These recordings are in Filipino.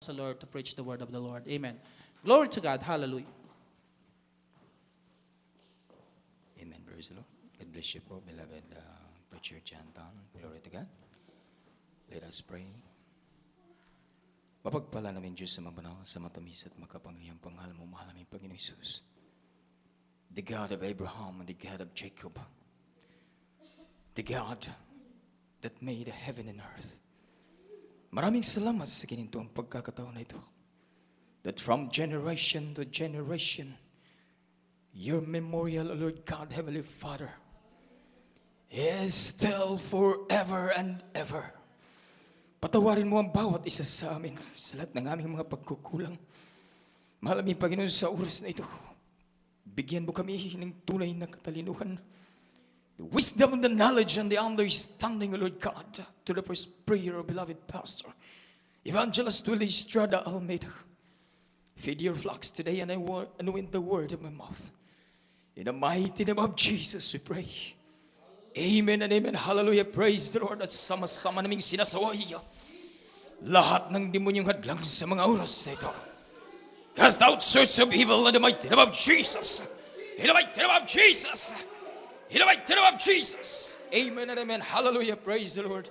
the Lord to preach the word of the Lord. Amen. Glory to God. Hallelujah. Amen. Praise the Lord. God bless you po, beloved preacher Jantan. Glory to God. Let us pray. Mapagpala namin Diyos sa mabanal, sa matamis at makapangyarihang pangalan mo, mahal namin Panginoon Jesus. The God of Abraham and the God of Jacob. The God that made heaven and earth. Maraming salamat sa gininto ang pagkakataon na ito. That from generation to generation, your memorial, O Lord God, Heavenly Father, is still forever and ever. Patawarin mo ang bawat isa sa amin sa lahat ng aming mga pagkukulang. Mahal aming Panginoon, sa oras na ito, bigyan mo kami ng tunay na katalinuhan, the wisdom and the knowledge and the understanding, O Lord God, to the first prayer of beloved Pastor, Evangelist Willie Estrada Almeida. Feed your flocks today and anoint the word of my mouth. In the mighty name of Jesus we pray. Amen and amen. Hallelujah. Praise the Lord. At sama-sama naming sinasaway lahat ng demonyong hadlang sa mga oras na ito. Cast out sorts of evil in the mighty name of Jesus. In the mighty name of Jesus. In the mighty name of Jesus. Amen and amen. Hallelujah. Praise the Lord.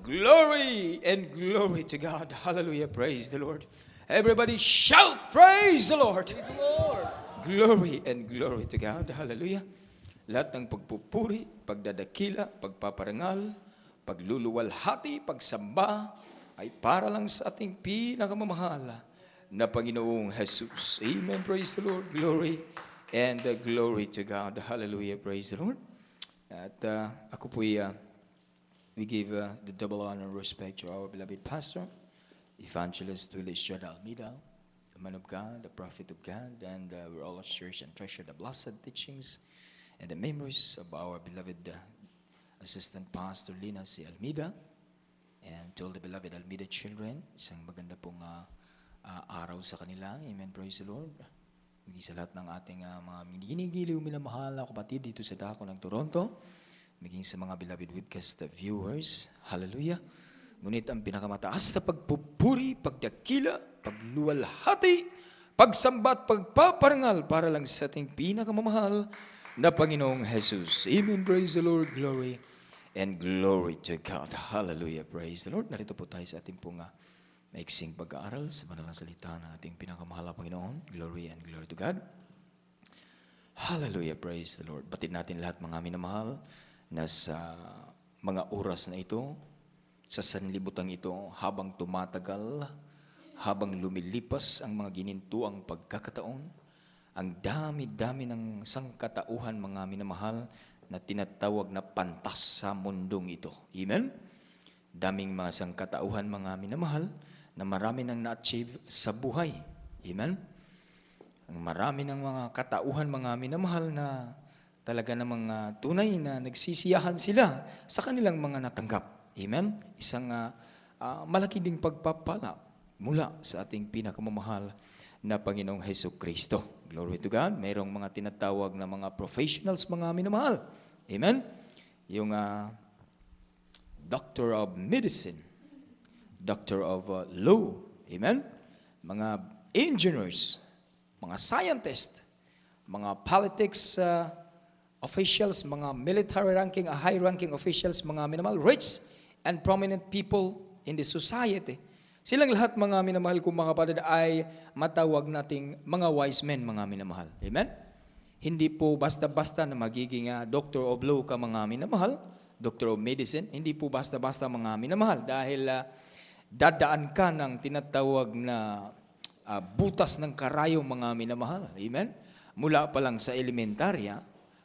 Glory and glory to God. Hallelujah. Praise the Lord. Everybody shout, praise the Lord. Praise the Lord. Glory and glory to God. Hallelujah. Lahat ng pagpupuri, pagdadakila, pagpaparangal, pagluluwalhati, pagsamba, ay para lang sa ating pinakamamahal na Panginoong Jesus. Amen. Praise the Lord. Glory and glory to God. Hallelujah. Praise the Lord. At ako po'y we give the double honor and respect to our beloved pastor, Evangelist Willie Estrada Almeida, the man of God, the prophet of God, and we're all cherish and treasure the blessed teachings and the memories of our beloved Assistant Pastor Lina C. Almeida, and to all the beloved Almeida children, isang maganda pong araw sa kanila. Amen. Praise the Lord. Hindi sa lahat ng ating mga ginigiliw, minamahal na kapatid dito sa dako ng Toronto, maging sa mga beloved webcast viewers. Hallelujah. Ngunit ang pinakamataas na pagpupuri, pagdakila, pagluwalhati, pagsambat, pagpaparangal para lang sa ating pinakamamahal na Panginoong Jesus. Amen. Praise the Lord. Glory and glory to God. Hallelujah. Praise the Lord. Narito po tayo sa ating pong maiksing pag-aaral sa banal na salita ng ating pinakamahal na Panginoon. Glory and glory to God. Hallelujah. Praise the Lord. Batid natin lahat mga minamahal na sa mga oras na ito, sa sanlibutan ito, habang tumatagal, habang lumilipas ang mga ginintuang pagkakataon, ang dami-dami ng sangkatauhan mga minamahal na tinatawag na pantas sa mundong ito. Amen? Daming mga sangkatauhan mga minamahal na marami nang na-achieve sa buhay. Amen? Ang marami ng mga katauhan mga minamahal na talaga namang tunay na nagsisiyahan sila sa kanilang mga natanggap. Amen? Isang malaki ding pagpapala mula sa ating pinakamamahal na Panginoong Hesus Kristo. Glory to God. Mayroong mga tinatawag na mga professionals, mga minamahal. Amen? Yung Doctor of Medicine, Doctor of Law. Amen? Mga engineers, mga scientists, mga politics officials, mga military ranking, high-ranking officials, mga minamahal, rich and prominent people in the society. Silang lahat mga minamahal kong mga kapatid ay matawag nating mga wise men, mga minamahal. Amen? Hindi po basta-basta na magiging Doctor of Law ka mga minamahal, Doctor of Medicine, hindi po basta-basta mga minamahal dahil dadaan ka ng tinatawag na butas ng karayong mga minamahal. Amen? Mula pa lang sa elementarya,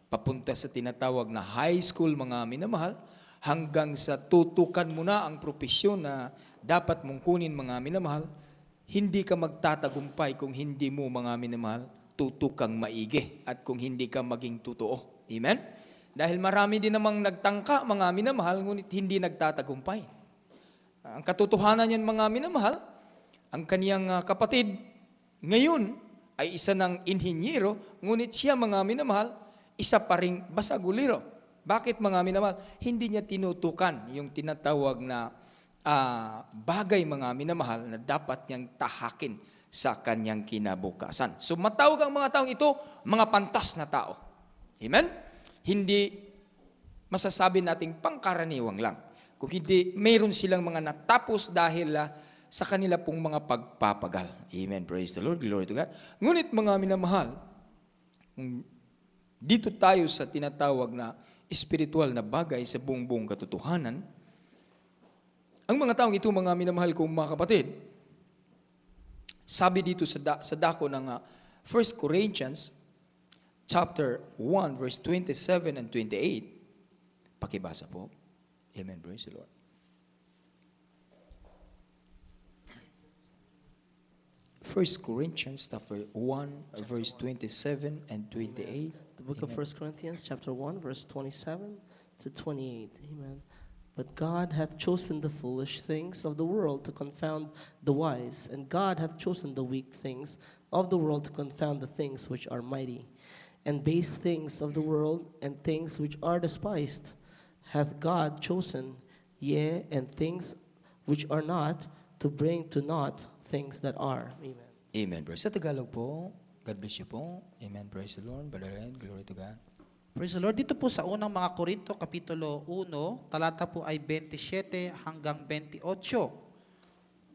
papunta sa tinatawag na high school mga minamahal, hanggang sa tutukan mo na ang propesyon na dapat mong kunin mga minamahal, hindi ka magtatagumpay kung hindi mo mga minamahal tutukang maigi at kung hindi ka maging totoo. Amen? Dahil marami din namang nagtangka mga minamahal ngunit hindi nagtatagumpay. Ang katotohanan niyan mga minamahal, ang kaniyang kapatid ngayon ay isa ng inhinyero ngunit siya mga minamahal, isa pa ring basaguliro. Bakit mga minamahal? Hindi niya tinutukan yung tinatawag na bagay, mga minamahal, na dapat niyang tahakin sa kanyang kinabukasan. So matawag ang mga taong ito, mga pantas na tao. Amen? Hindi masasabi nating pangkaraniwang lang. Kung hindi, mayroon silang mga natapos dahil sa kanila pong mga pagpapagal. Amen. Praise the Lord. Glory to God. Ngunit mga minamahal, dito tayo sa tinatawag na espiritual na bagay sa buong katotohanan, ang mga taong ito, mga minamahal kong mga kapatid, sabi dito sa dako ng 1 Corinthians chapter 1 verse 27 and 28. Pakibasa po. Amen. Praise the Lord. 1 Corinthians chapter 1 verse 27 and 28. The book of 1 Corinthians chapter 1 verse 27 to 28. Amen. But God hath chosen the foolish things of the world to confound the wise, and God hath chosen the weak things of the world to confound the things which are mighty, and base things of the world, and things which are despised, hath God chosen, yea, and things which are not, to bring to naught things that are. Amen. Amen. Praise. Sa Tagalog po, God bless you po. Amen. Praise the Lord. Brother Ed, glory to God. Praise the Lord. Dito po sa unang mga Korinto, Kapitulo 1, talata po ay 27 hanggang 28.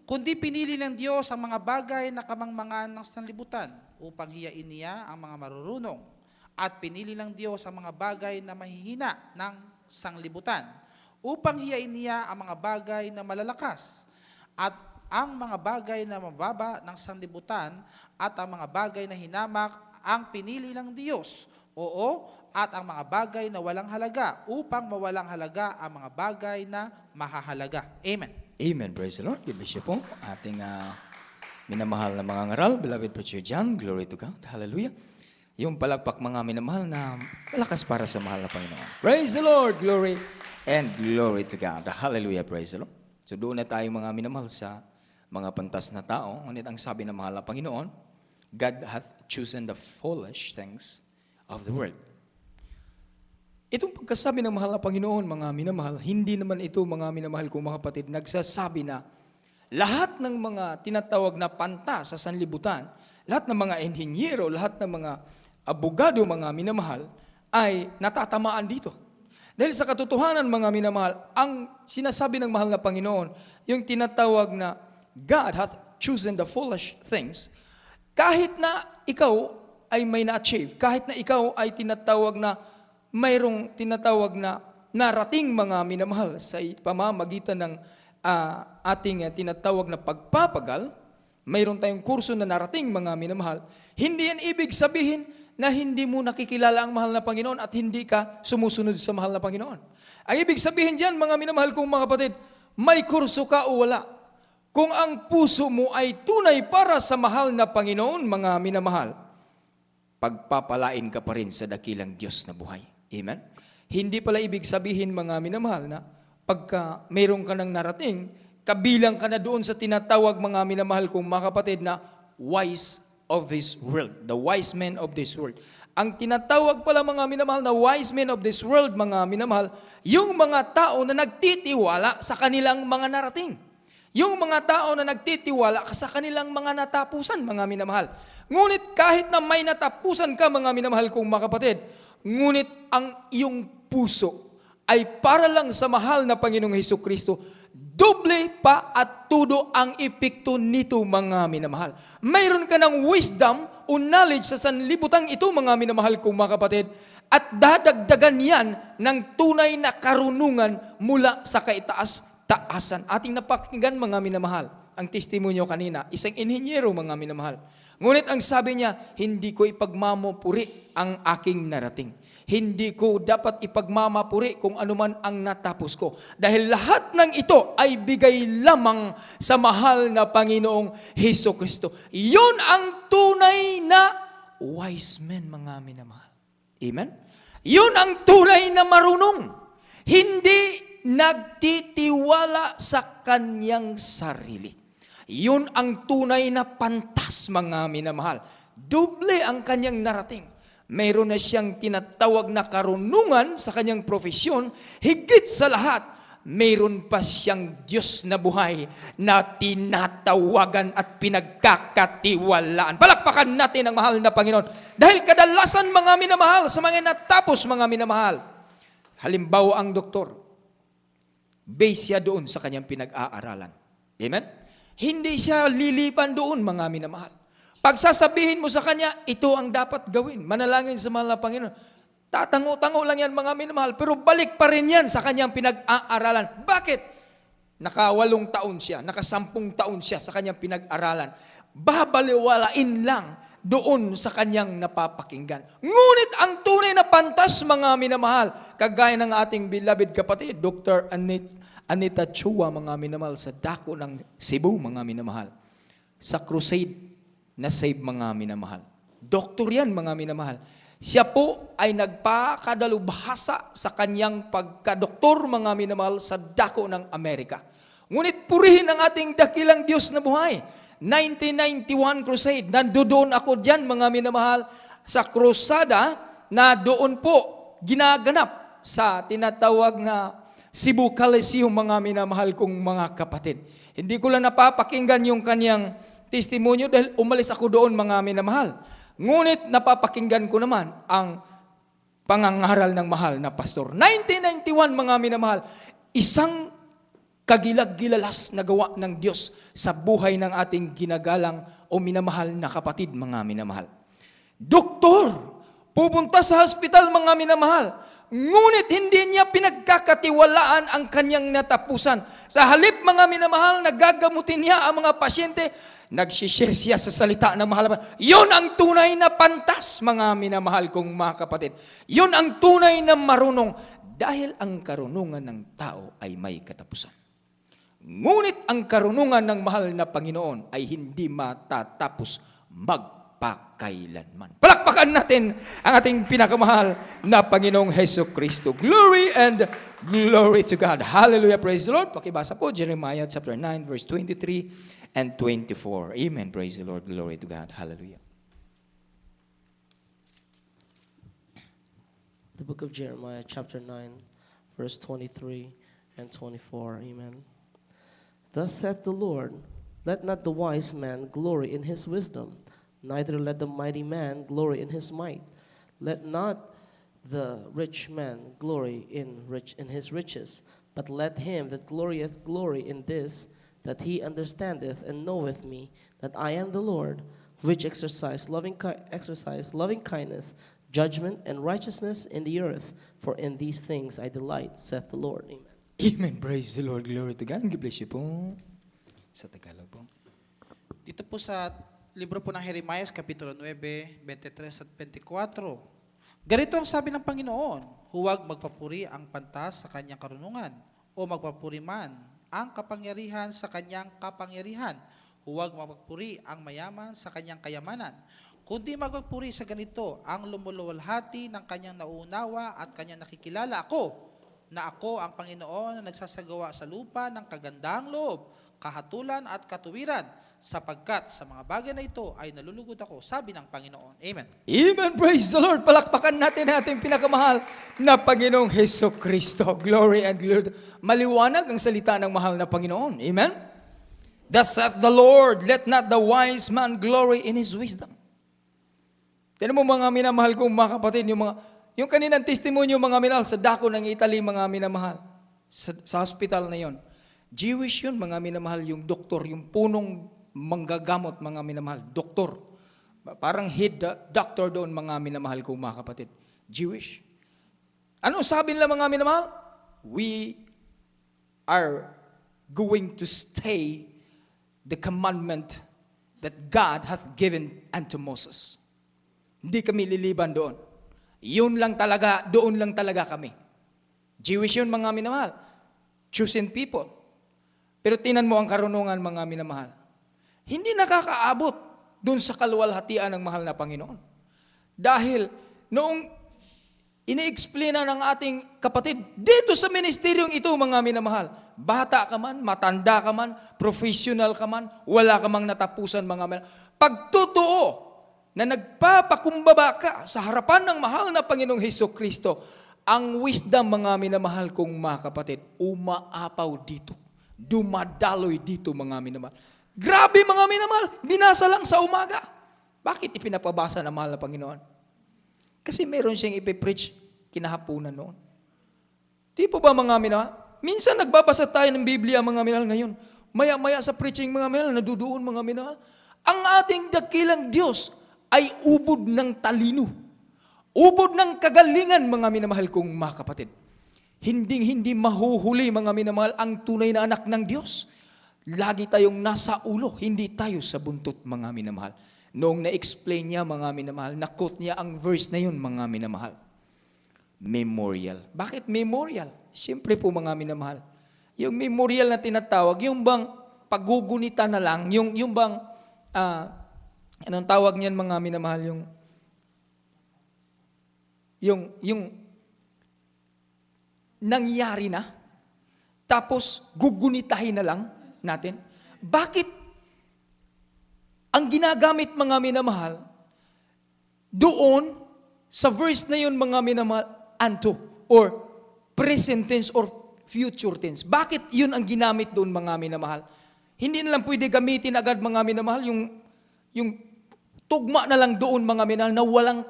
Kundi pinili ng Diyos ang mga bagay na kamangmangan ng sanlibutan upang hiyain niya ang mga marurunong. At pinili ng Diyos ang mga bagay na mahihina ng sanglibutan upang hiyain niya ang mga bagay na malalakas. At ang mga bagay na mababa ng sanlibutan at ang mga bagay na hinamak ang pinili ng Diyos. Oo, at ang mga bagay na walang halaga upang mawalang halaga ang mga bagay na mahahalaga. Amen. Amen. Praise the Lord. God bless you po. Ating minamahal na mga ngaral, beloved preacher John, glory to God. Hallelujah. Yung palakpak mga minamahal na malakas para sa mahal na Panginoon. Praise the Lord. Glory and glory to God. Hallelujah. Praise the Lord. So doon na tayo mga minamahal sa mga pantas na tao. Ngunit ang sabi ng mahal na Panginoon, God hath chosen the foolish things of the world. Itong pagkasabi ng mahal na Panginoon, mga minamahal, hindi naman ito, mga minamahal kong mga kapatid, nagsasabi na lahat ng mga tinatawag na panta sa sanlibutan, lahat ng mga inhinyero, lahat ng mga abogado, mga minamahal, ay natatamaan dito. Dahil sa katotohanan, mga minamahal, ang sinasabi ng mahal na Panginoon, yung tinatawag na God hath chosen the foolish things, kahit na ikaw ay may na-achieve, kahit na ikaw ay tinatawag na mayroong tinatawag na narating, mga minamahal, sa pamamagitan ng ating tinatawag na pagpapagal, mayroon tayong kurso na narating, mga minamahal, hindi yan ibig sabihin na hindi mo nakikilala ang mahal na Panginoon at hindi ka sumusunod sa mahal na Panginoon. Ang ibig sabihin diyan, mga minamahal kong mga kapatid, may kurso ka o wala. Kung ang puso mo ay tunay para sa mahal na Panginoon, mga minamahal, pagpapalain ka pa rin sa dakilang Diyos na buhay. Amen? Hindi pala ibig sabihin, mga minamahal, na pagka mayroon ka ng narating, kabilang ka na doon sa tinatawag, mga minamahal kong mga kapatid, na wise of this world. The wise men of this world. Ang tinatawag pala, mga minamahal, na wise men of this world, mga minamahal, yung mga tao na nagtitiwala sa kanilang mga narating. Yung mga tao na nagtitiwala sa kanilang mga natapusan, mga minamahal. Ngunit kahit na may natapusan ka, mga minamahal kong mga kapatid, ngunit ang iyong puso ay para lang sa mahal na Panginoong Hesukristo, doble pa at tudo ang epekto nito, mga minamahal. Mayroon ka ng wisdom o knowledge sa sanlibutang ito, mga minamahal kong mga kapatid, at dadagdagan yan ng tunay na karunungan mula sa kaitaas-taasan. Ating napakinggan, mga minamahal, ang testimonyo kanina, isang inhinyero, mga minamahal. Ngunit ang sabi niya, hindi ko ipagmamapuri ang aking narating. Hindi ko dapat ipagmamapuri kung anuman ang natapos ko. Dahil lahat ng ito ay bigay lamang sa mahal na Panginoong Hesukristo. Yun ang tunay na wise men, mga minamahal. Amen? Yun ang tunay na marunong. Hindi nagtitiwala sa kanyang sarili. Yun ang tunay na pantas, mga minamahal. Doble ang kanyang narating. Mayroon na siyang tinatawag na karunungan sa kanyang profesyon. Higit sa lahat, mayroon pa siyang Diyos na buhay na tinatawagan at pinagkakatiwalaan. Palakpakan natin ang mahal na Panginoon. Dahil kadalasan, mga minamahal, sa mga natapos, mga minamahal, halimbawa ang doktor, base siya doon sa kanyang pinag-aaralan. Amen? Hindi siya lilipan doon, mga minamahal. Pag sasabihin mo sa kanya, ito ang dapat gawin. Manalangin sa mahal na Panginoon. Tatango-tango lang yan, mga minamahal, pero balik pa rin yan sa kanyang pinag-aaralan. Bakit? Naka-8 taon siya, naka-10 taon siya sa kanyang pinag-aralan. Babaliwalain lang doon sa kanyang napapakinggan. Ngunit ang tunay na pantas, mga minamahal, kagaya ng ating beloved kapatid, Dr. Anita Chua, mga minamahal, sa dako ng Cebu, mga minamahal, sa crusade na save, mga minamahal. Doktor yan, mga minamahal. Siya po ay nagpakadalubhasa sa kanyang pagkadoktor, mga minamahal, sa dako ng Amerika. Ngunit purihin ang ating dakilang Diyos na buhay. 1991 crusade, nandoon ako dyan, mga minamahal, sa krusada na doon po ginaganap sa tinatawag na Cebu Coliseum, mga minamahal kong mga kapatid. Hindi ko lang napapakinggan yung kanyang testimonyo dahil umalis ako doon, mga minamahal. Ngunit napapakinggan ko naman ang pangangaral ng mahal na pastor. 1991, mga minamahal, isang kagilag-gilalas na gawa ng Diyos sa buhay ng ating ginagalang o minamahal na kapatid, mga minamahal. Doktor, pupunta sa hospital, mga minamahal, ngunit hindi niya pinagkakatiwalaan ang kanyang natapusan. Sa halip, mga minamahal, nagagamutin niya ang mga pasyente, nagsishare siya sa salita ng mahal. Yun ang tunay na pantas, mga minamahal kong mga kapatid. Yun ang tunay na marunong, dahil ang karunungan ng tao ay may katapusan. Ngunit ang karunungan ng mahal na Panginoon ay hindi matatapos magpakailanman. Palakpakan natin ang ating pinakamahal na Panginoong Hesus Kristo. Glory and glory to God. Hallelujah, praise the Lord. Pakibasa po Jeremiah chapter 9 verse 23 and 24. Amen. Praise the Lord. Glory to God. Hallelujah. The book of Jeremiah, chapter 9, verse 23 and 24. Amen. Thus saith the Lord, let not the wise man glory in his wisdom, neither let the mighty man glory in his might. Let not the rich man glory in his riches, but let him that glorieth glory in this, that he understandeth and knoweth me, that I am the Lord, which exercise loving kindness, judgment, and righteousness in the earth. For in these things I delight, saith the Lord. Amen. Amen. Praise the Lord. Glory to God. God bless you po. Sa Tagalog po. Dito po sa libro po ng Jeremiah, Kapitulo 9, 23 at 24. Ganito ang sabi ng Panginoon, huwag magpapuri ang pantas sa kanyang karunungan, o magpapuri man ang kapangyarihan sa kanyang kapangyarihan. Huwag magpapuri ang mayaman sa kanyang kayamanan, kundi magpapuri sa ganito, ang lumuluwalhati ng kanyang nauunawa at kanyang nakikilala ako, na ako ang Panginoon na nagsasagawa sa lupa ng kagandahang loob, kahatulan at katuwiran, sapagkat sa mga bagay na ito ay nalulugod ako, sabi ng Panginoon. Amen. Amen. Praise the Lord. Palakpakan natin ating pinakamahal na Panginoong Hesus Kristo. Glory and glory. Maliwanag ang salita ng mahal na Panginoon. Amen. Thus saith the Lord, let not the wise man glory in his wisdom. Tinan mo, mga minamahal kong mga kapatid, yung kaninang testimonyo, mga minamahal, sa dako ng Italy, mga minamahal, sa hospital na yon. Jewish yun, mga minamahal, yung doktor, yung punong manggagamot, mga minamahal, doktor. Parang head doctor doon, mga minamahal kong mga kapatid. Jewish. Ano sabi nila, mga minamahal? We are going to stay the commandment that God hath given unto Moses. Hindi kami liliban doon. Yun lang talaga, doon lang talaga kami. Jewish yun, mga minamahal. Chosen people. Pero tinan mo ang karunungan, mga minamahal. Hindi nakakaabot doon sa kaluwalhatian ng mahal na Panginoon. Dahil noong ini-explaina ng ating kapatid, dito sa ministeryong ito, mga minamahal, bata ka man, matanda ka man, professional ka man, wala ka mang natapusan, mga minamahal. Pagtotoo na nagpapakumbaba ka sa harapan ng mahal na Panginoong Hesus Kristo, Ang wisdom, mga minamahal kong mga kapatid, umaapaw dito. Dumadaloy dito, mga minamahal. Grabe, mga minamahal, binasa lang sa umaga. Bakit ipinapabasa ng mahal na Panginoon? Kasi meron siyang ipipreach kinahapunan noon. Di po ba, mga minamahal? Minsan nagbabasa tayo ng Biblia, mga minamahal, ngayon. Maya-maya sa preaching, mga minamahal, nadudoon, mga minamahal. Ang ating dakilang Diyos ay ubod ng talino. Ubod ng kagalingan, mga minamahal kong mga kapatid. Hindi mahuhuli, mga minamahal, ang tunay na anak ng Diyos. Lagi tayong nasa ulo, hindi tayo sa buntot, mga minamahal. Noong na-explain niya, mga minamahal, na-quote niya ang verse na yun, mga minamahal. Memorial. Bakit memorial? Siyempre po, mga minamahal. Yung memorial na tinatawag, yung bang paggugunita na lang, yung bang, anong tawag niyan, mga minamahal, yung nangyari na, tapos gugunitahin na lang natin. Bakit ang ginagamit, mga minamahal, doon sa verse na yun, mga minamahal, anto, or present tense or future tense? Bakit yun ang ginamit doon, mga minamahal? Hindi na lang pwede gamitin agad, mga minamahal, yung tugma na lang doon, mga minamahal, na walang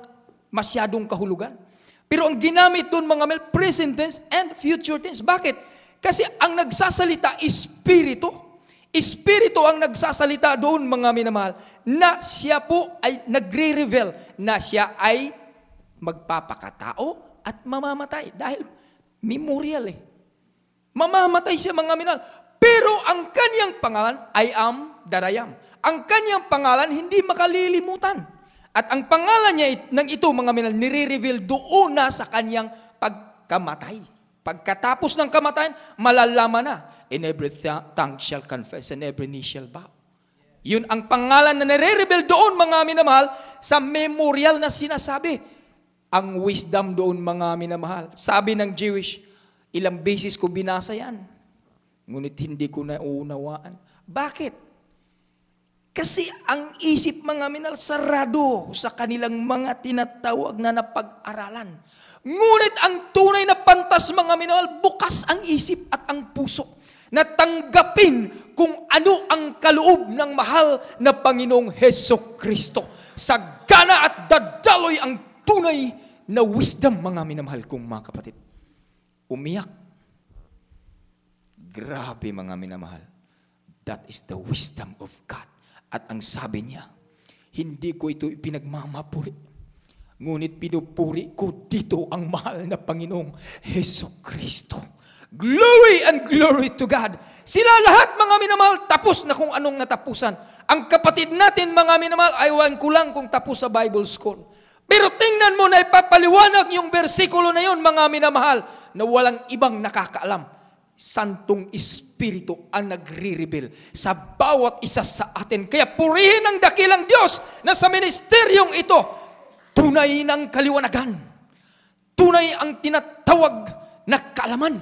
masyadong kahulugan. Pero ang ginamit doon, mga minamahal, present tense and future tense. Bakit? Kasi ang nagsasalita, Espiritu. Espiritu ang nagsasalita doon, mga minamahal, na siya po ay nagre-reveal na siya ay magpapakatao at mamamatay. Dahil memorial Mamamatay siya, mga minamahal. Pero ang kanyang pangalan, I am that I am. Ang kanyang pangalan, hindi makalilimutan. At ang pangalan niya ng ito, mga minamahal, nire-reveal doon na sa kanyang pagkamatay. Pagkatapos ng kamatayan, malalaman na. And every tongue shall confess and every knee shall bow. Yun ang pangalan na nire-reveal doon, mga minamahal, sa memorial na sinasabi. Ang wisdom doon, mga minamahal. Sabi ng Jewish, ilang beses ko binasa yan. Ngunit hindi ko nauunawaan. Bakit? Kasi ang isip, mga minamahal, sarado sa kanilang mga tinatawag na napag-aralan. Ngunit ang tunay na pantas, mga minamahal, bukas ang isip at ang puso na tanggapin kung ano ang kaloob ng mahal na Panginoong Hesukristo. Sagana at dadaloy ang tunay na wisdom, mga minamahal kong mga kapatid. Umiyak. Grabe, mga minamahal. That is the wisdom of God. At ang sabi niya, hindi ko ito ipinagmamapuri. Ngunit pinupuri ko dito ang mahal na Panginoong Hesukristo. Glory and glory to God. Sila lahat, mga minamahal, tapos na kung anong natapusan. Ang kapatid natin, mga minamahal, aywan ko lang kung tapos sa Bible school. Pero tingnan mo na ipapaliwanag yung bersikulo na yun, mga minamahal, na walang ibang nakakaalam. Santong Espiritu ang nagre-reveal sa bawat isa sa atin. Kaya purihin ang dakilang Diyos na sa ministeryong ito, tunay ng kaliwanagan. Tunay ang tinatawag na kaalaman.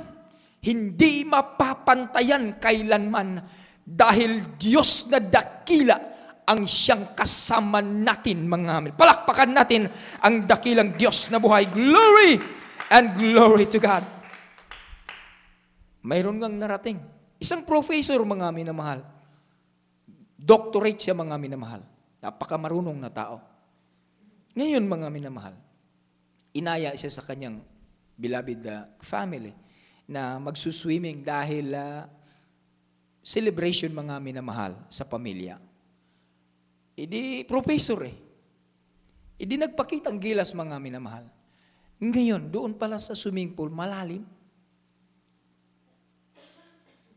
Hindi mapapantayan kailanman dahil Diyos na dakila ang siyang kasama natin, mga amin. Palakpakan natin ang dakilang Diyos na buhay. Glory and glory to God. Mayroon ngang narating. Isang professor, mga minamahal. Doctorate siya, mga minamahal. Napakamarunong na tao. Ngayon, mga minamahal, inaya siya sa kanyang beloved family na magsuswimming dahil celebration, mga minamahal, sa pamilya. Idi professor Idi nagpakitang gilas, mga minamahal. Ngayon, doon pala sa swimming pool, malalim.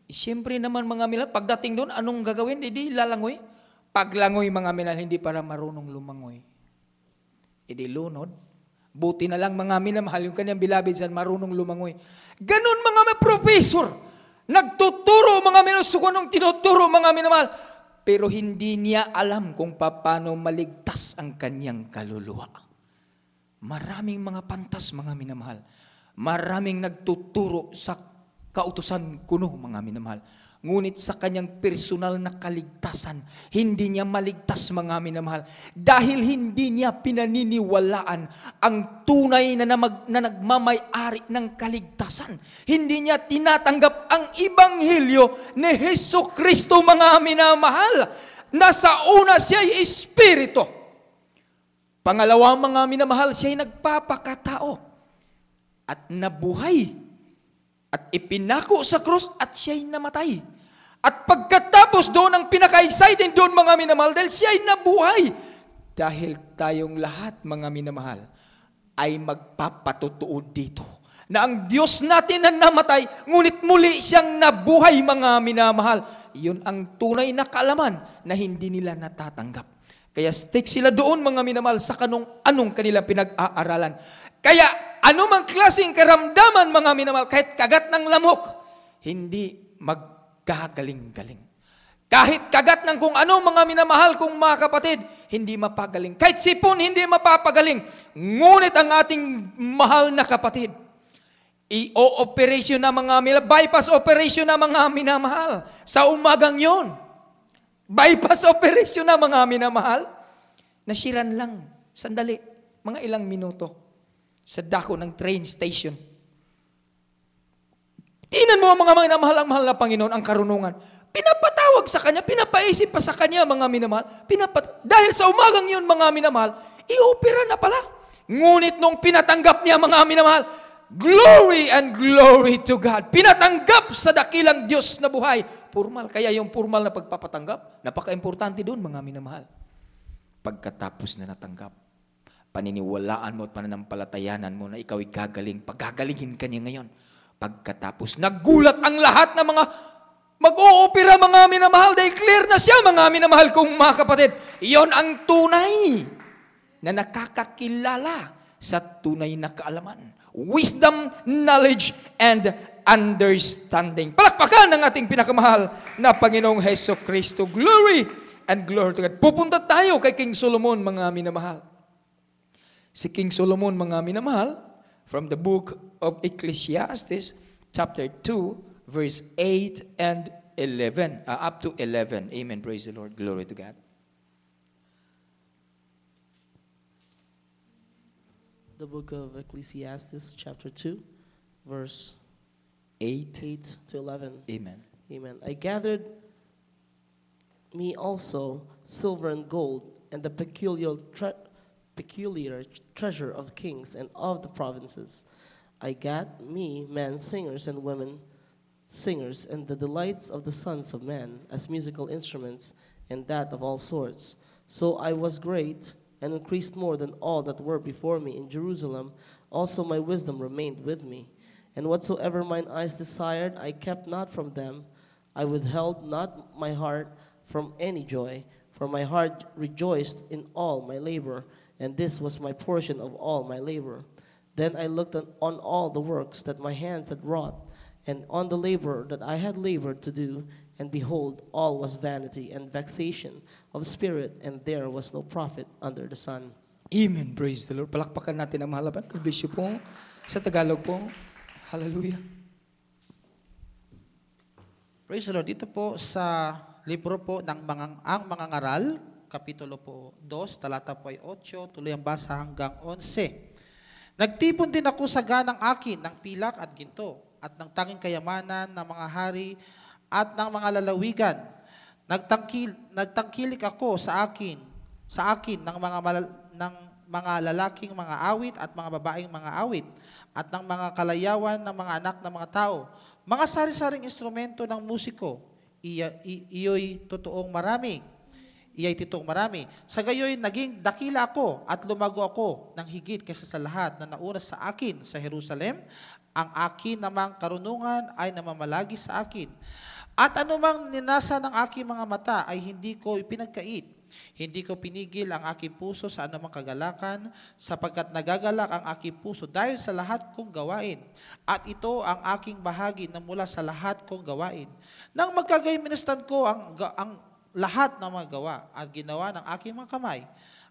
Siyempre naman, mga minamahal, pagdating doon, anong gagawin? Idi lalangoy. Paglangoy, mga minamahal, hindi para marunong lumangoy. Idi lunod. Buti na lang, mga minamahal, yung kanyang beloved son, marunong lumangoy. Ganun, mga professor. Nagtuturo, mga minamahal, sukunong tinuturo, mga minamahal. Pero hindi niya alam kung paano maligtas ang kanyang kaluluwa. Maraming mga pantas, mga minamahal. Maraming nagtuturo sa kautusan kuno, mga minamahal. ngunit sa kanyang personal na kaligtasan. Hindi niya maligtas, mga minamahal, dahil hindi niya pinaniniwalaan ang tunay na nagmamay-ari ng kaligtasan. Hindi niya tinatanggap ang Ebanghelyo ni Hesus Kristo, mga minamahal. Nasa una siya'y Espiritu. Pangalawa, mga minamahal, siya'y nagpapakatao at nabuhay at ipinako sa krus at siya'y namatay. At pagkatapos doon, ang pinaka-exciting doon, mga minamahal, dahil siya'y nabuhay. Dahil tayong lahat, mga minamahal, ay magpapatutuo dito na ang Diyos natin na namatay, ngunit muli siyang nabuhay, mga minamahal. Yun ang tunay na kaalaman na hindi nila natatanggap. Kaya stick sila doon, mga minamahal, sa anong kanilang pinag-aaralan. Kaya anumang klaseng karamdaman, mga minamahal, kahit kagat ng lamok, hindi magkagaling-galing. Kahit kagat ng kung ano, mga minamahal kong mga kapatid, hindi mapagaling. Kahit sipon, hindi mapapagaling. Ngunit ang ating mahal na kapatid, i-operation na mga bypass operation na mga minamahal. Sa umagang yon, bypass operation na mga minamahal. Nasiran lang, sandali, mga ilang minuto, sa dako ng train station. Tingnan mo ang mga minamahal, ang mahal na Panginoon, ang karunungan. Pinapatawag sa Kanya, pinapaisip pa sa Kanya, mga minamahal. Dahil sa umagang yun, mga minamahal, i-opera na pala. Ngunit nung pinatanggap niya, mga minamahal, glory and glory to God. Pinatanggap sa dakilang Diyos na buhay. Formal. Kaya yung formal na pagpapatanggap, napaka-importante doon, mga minamahal. Pagkatapos na natanggap, paniniwalaan mo at pananampalatayanan mo na ikaw ay gagaling. Paggagalingin ka niya ngayon. Pagkatapos, nagulat ang lahat ng mga mag-oopera, mga minamahal, dahil clear na siya, mga minamahal kong mga kapatid. Iyon ang tunay na nakakakilala sa tunay na kaalaman. Wisdom, knowledge, and understanding. Palakpakan ng ating pinakamahal na Panginoong Hesus Kristo. Glory and glory to God. Pupunta tayo kay King Solomon, mga minamahal. Si King Solomon, mga minamahal, from the book of Ecclesiastes, chapter 2, verse 8 and 11. Up to 11. Amen. Praise the Lord. Glory to God. The book of Ecclesiastes, chapter 2, verse 8 to 11. Amen. Amen. I gathered me also silver and gold, and the peculiar treasure of kings and of the provinces. I got me men singers and women singers, and the delights of the sons of men as musical instruments, and that of all sorts. So I was great, and increased more than all that were before me in Jerusalem. Also my wisdom remained with me. And whatsoever mine eyes desired, I kept not from them. I withheld not my heart from any joy, for my heart rejoiced in all my labor, and this was my portion of all my labor. Then I looked on all the works that my hands had wrought, and on the labor that I had labored to do, and behold, all was vanity and vexation of spirit, and there was no profit under the sun. Amen. Praise the Lord. Palakpakan natin ang mahalaban. God bless you po. Sa Tagalog po. Hallelujah. Praise the Lord. Dito po sa libro po ng ang mga ngaral, kapitulo po 2, talata po ay 8, tuloy ang basa hanggang 11. Nagtipon din ako sa ganang akin ng pilak at ginto at ng tanging kayamanan ng mga hari at ng mga lalawigan. Nagtangkilik ako sa akin ng mga lalaking mga awit at mga babaeng mga awit at ng mga kalayawan ng mga anak ng mga tao. Mga sari-saring instrumento ng musiko, iyo'y totoong marami. Iya'y titoong marami. Sa gayoy, naging dakila ako at lumago ako ng higit kaysa sa lahat na nauna sa akin sa Jerusalem. Ang akin namang karunungan ay namamalagi sa akin. At anumang ninasa ng aking mga mata ay hindi ko ipinagkait. Hindi ko pinigil ang aking puso sa anumang kagalakan, sapagkat nagagalak ang aking puso dahil sa lahat kong gawain. At ito ang aking bahagi na mula sa lahat kong gawain. Nang magkagayon minastan ko ang lahat ng mga gawa at ginawa ng aking mga kamay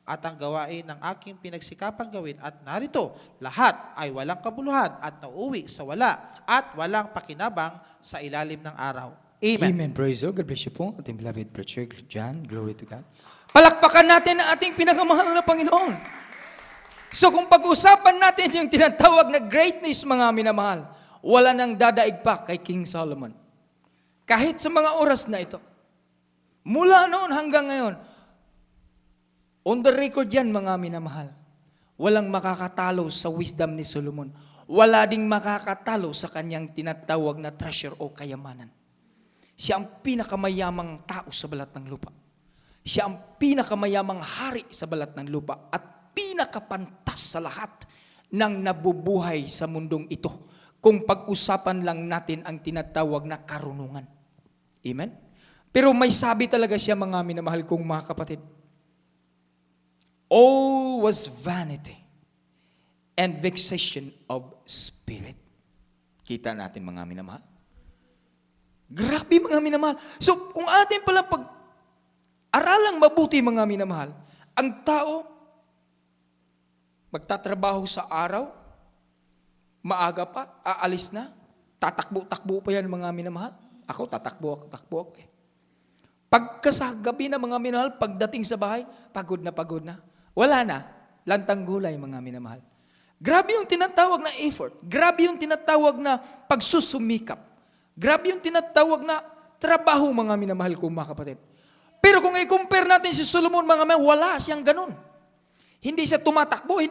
at ang gawain ng aking pinagsikapang gawin. At narito, lahat ay walang kabuluhan at nauwi sa wala at walang pakinabang sa ilalim ng araw. Amen. Praise the Lord. God bless you po. Ating beloved preacher, John. Glory to God. Palakpakan natin ang ating pinakamahal na Panginoon. So kung pag-usapan natin yung tinatawag na greatness, mga minamahal, wala nang dadaig pa kay King Solomon. Kahit sa mga oras na ito. Mula noon hanggang ngayon, on the record yan, mga minamahal, walang makakatalo sa wisdom ni Solomon. Wala ding makakatalo sa kanyang tinatawag na treasure o kayamanan. Siya ang pinakamayamang tao sa balat ng lupa. Siya ang pinakamayamang hari sa balat ng lupa at pinakapantas sa lahat ng nabubuhay sa mundong ito. Kung pag-usapan lang natin ang tinatawag na karunungan. Amen? Pero may sabi talaga siya, mga minamahal kong mga kapatid. All was vanity and vexation of spirit. Kita natin, mga minamahal. Grabe, mga minamahal. So, kung atin pala pag-aralang mabuti, mga minamahal, ang tao magtatrabaho sa araw, maaga pa, aalis na, tatakbo-takbo pa yan, mga minamahal. Ako, tatakbo ako eh. Pagka sa gabi na, mga minamahal, pagdating sa bahay, pagod na. Wala na, lantang gulay, mga minamahal. Grabe yung tinatawag na effort. Grabe yung tinatawag na pagsusumikap. Grabe yung tinatawag na trabaho, mga minamahal ko, mga kapatid. Pero kung i-compare natin si Solomon, mga minamahal, wala siyang ganun. Hindi siya tumatakbo.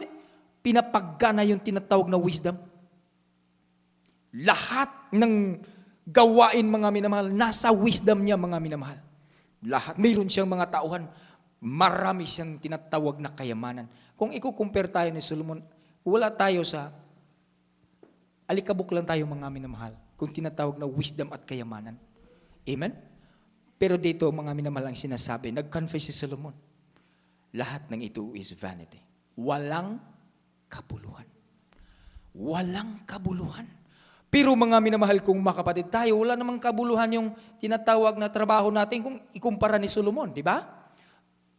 Pinapaggana yung tinatawag na wisdom. Lahat ng gawain, mga minamahal, nasa wisdom niya, mga minamahal. Lahat. Mayroon siyang mga tauhan. Marami siyang tinatawag na kayamanan. Kung i-compare tayo ni Solomon, wala tayo sa alikabok lang tayo, mga minamahal, kung tinatawag na wisdom at kayamanan. Amen? Pero dito, mga minamahal, ang sinasabi, nag-confess si Solomon, lahat ng ito is vanity. Walang kabuluhan. Walang kabuluhan. Pero mga minamahal kong mga kapatid, tayo, wala namang kabuluhan yung tinatawag na trabaho natin kung ikumpara ni Solomon, di ba?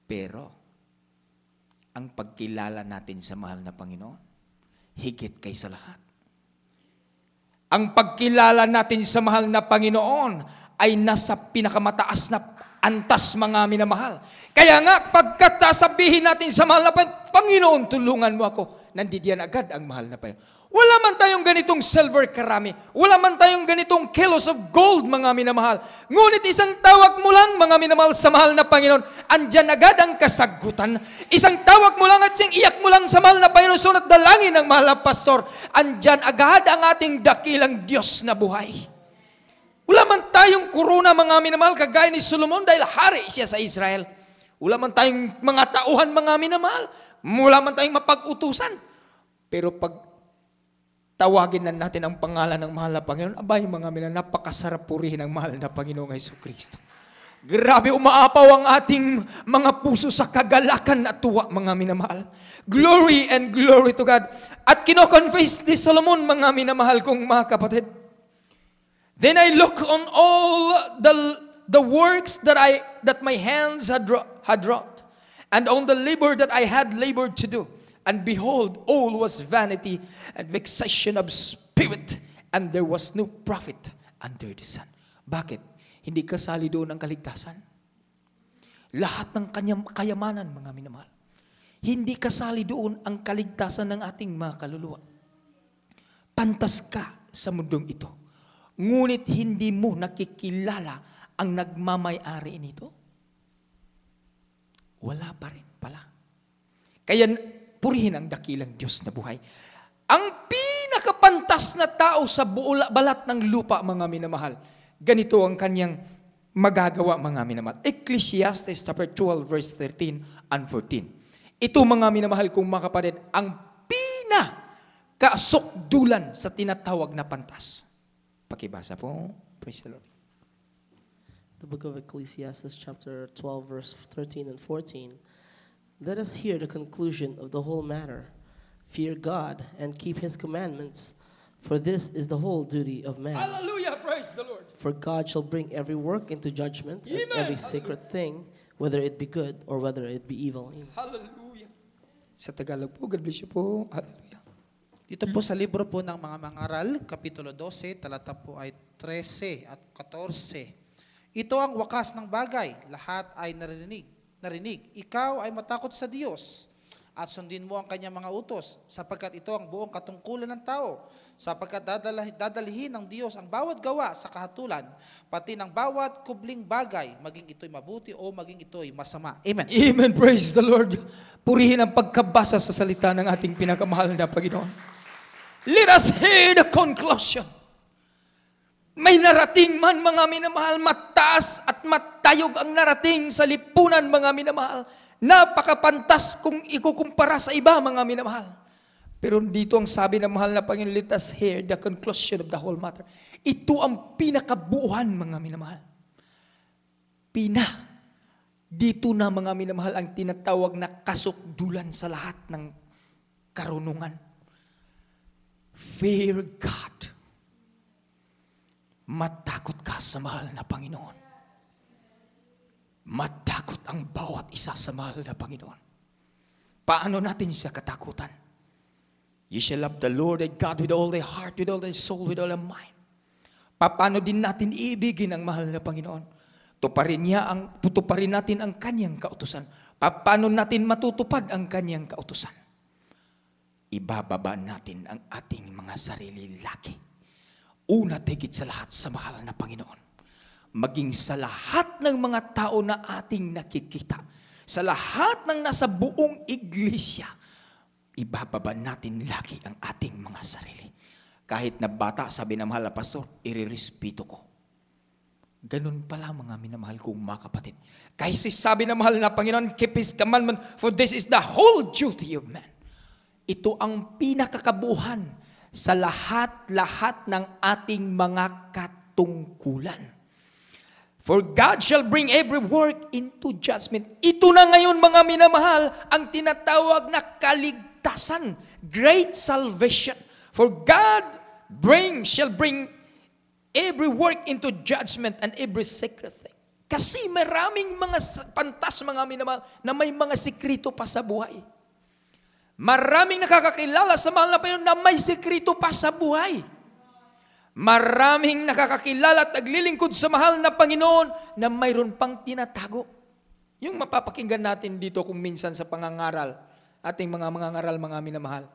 Pero, ang pagkilala natin sa mahal na Panginoon, higit kaysa lahat. Ang pagkilala natin sa mahal na Panginoon ay nasa pinakamataas na antas, mga minamahal. Kaya nga, pagkat sabihin natin sa mahal na Panginoon, tulungan mo ako, nandiyan agad ang mahal na Panginoon. Wala man tayong ganitong silver karami. Wala man tayong ganitong kilos of gold, mga minamahal. Ngunit isang tawag mo lang, mga minamahal, sa mahal na Panginoon, andyan agad ang kasagutan. Isang tawag mo lang at siyang iyak mo lang sa mahal na Panginoon, sunod dalangin ng mahal na pastor, andyan agad ang ating dakilang Diyos na buhay. Wala man tayong kuruna, mga minamahal, kagaya ni Solomon dahil hari siya sa Israel. Wala man tayong mga tauhan, mga minamahal. Wala man tayong mapag-utusan. Pero pag tawagin na natin ang pangalan ng mahal na Panginoon, abay, mga minamahal, napakasarap purihin ang mahal na Panginoong Jesucristo. Grabe, umaapaw ang ating mga puso sa kagalakan at tuwa, mga minamahal. Glory and glory to God. At kino-confess ni Solomon, mga minamahal kong mga kapatid, then I look on all the works that my hands had wrought, and on the labor that I had labored to do. And behold, all was vanity and vexation of spirit, and there was no profit under the sun. Bakit? Hindi kasali doon ang kaligtasan. Lahat ng kanyang kayamanan, mga minamahal. Hindi kasali doon ang kaligtasan ng ating mga kaluluwa. Pantas ka sa mundong ito. Ngunit hindi mo nakikilala ang nagmamay-ari nito. Wala pa rin pala. Kaya purihin ang dakilang Diyos na buhay. Ang pinakapantas na tao sa balat ng lupa, mga minamahal, ganito ang kanyang magagawa, mga minamahal. Ecclesiastes chapter 12 verse 13 and 14. Ito, mga minamahal kong mga kapatid, ang pinakasukdulan sa tinatawag na pantas. Pakibasa po. Praise the Lord. The book of Ecclesiastes chapter 12 verse 13 and 14. Let us hear the conclusion of the whole matter. Fear God and keep His commandments, for this is the whole duty of man. Hallelujah, praise the Lord. For God shall bring every work into judgment, and every sacred thing, whether it be good or whether it be evil. Hallelujah. Sa Tagalog po, God bless you po. Hallelujah. Dito po sa libro po ng mga mangaral, Kapitulo 12, talata po ay 13 at 14. Ito ang wakas ng bagay, lahat ay narinig. Ikaw ay matakot sa Diyos at sundin mo ang kanyang mga utos, sapagkat ito ang buong katungkulan ng tao, sapagkat dadalhin ng Diyos ang bawat gawa sa kahatulan, pati ng bawat kubling bagay, maging ito'y mabuti o maging ito'y masama. Amen. Amen. Praise the Lord. Purihin ang pagkabasa sa salita ng ating pinakamahal na Panginoon. Let us hear the conclusion. May narating man, mga minamahal, mataas at matayog ang narating sa lipunan, mga minamahal. Napakapantas kung ikukumpara sa iba, mga minamahal. Pero dito ang sabi ng mahal na Panginoon, let us hear the conclusion of the whole matter. Ito ang pinakabuuhan, mga minamahal. Dito na, mga minamahal, ang tinatawag na kasukdulan sa lahat ng karunungan. Fear God. Matakot ka sa mahal na Panginoon. Matakot ang bawat isa sa mahal na Panginoon. Paano natin siya katakutan? You shall love the Lord thy God with all thy heart, with all thy soul, with all thy mind. Paano din natin iibigin ang mahal na Panginoon? Tutuparin natin ang kanyang kautusan. Paano natin matutupad ang kanyang kautusan? Ibababa natin ang ating mga sarili lagi. Una, higit sa lahat sa mahal na Panginoon. Maging sa lahat ng mga tao na ating nakikita, sa lahat ng nasa buong iglesia, ibababa natin lagi ang ating mga sarili. Kahit na bata, sabi ng mahal na pastor, irerespeto ko. Ganun pala, mga minamahal kong mga kapatid. Kasi sabi ng mahal na Panginoon, keep His commandment, for this is the whole duty of man. Ito ang pinakakabuhan sa lahat-lahat ng ating mga katungkulan. For God shall bring every work into judgment. Ito na ngayon, mga minamahal, ang tinatawag na kaligtasan, great salvation. For God shall bring every work into judgment and every secret thing. Kasi maraming mga pantas, mga minamahal, na may mga sikreto pa sa buhay. Maraming nakakakilala sa mahal na Panginoon na may sekreto pa sa buhay. Maraming nakakakilala at naglilingkod sa mahal na Panginoon na mayroon pang tinatago. Yung mapapakinggan natin dito kung minsan sa pangangaral, ating mga mangangaral, mga minamahal,